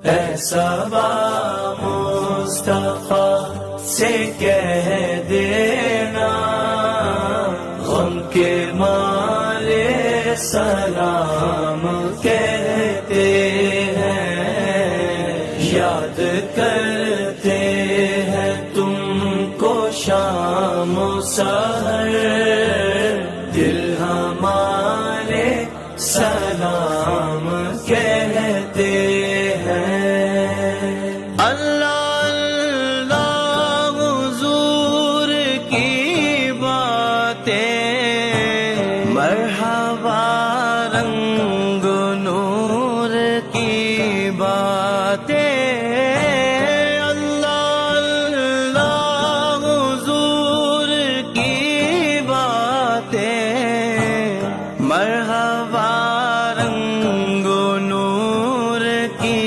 صبا مصطفیٰ سے کہہ دینا، غم کے مالے سلام کہتے ہیں، یاد کرتے ہیں تم کو شام و سحر، دل ہمارے سلام کہتے ہیں۔ اللہ اللہ حضور کی باتیں، مرحبا رنگ نور کی باتیں،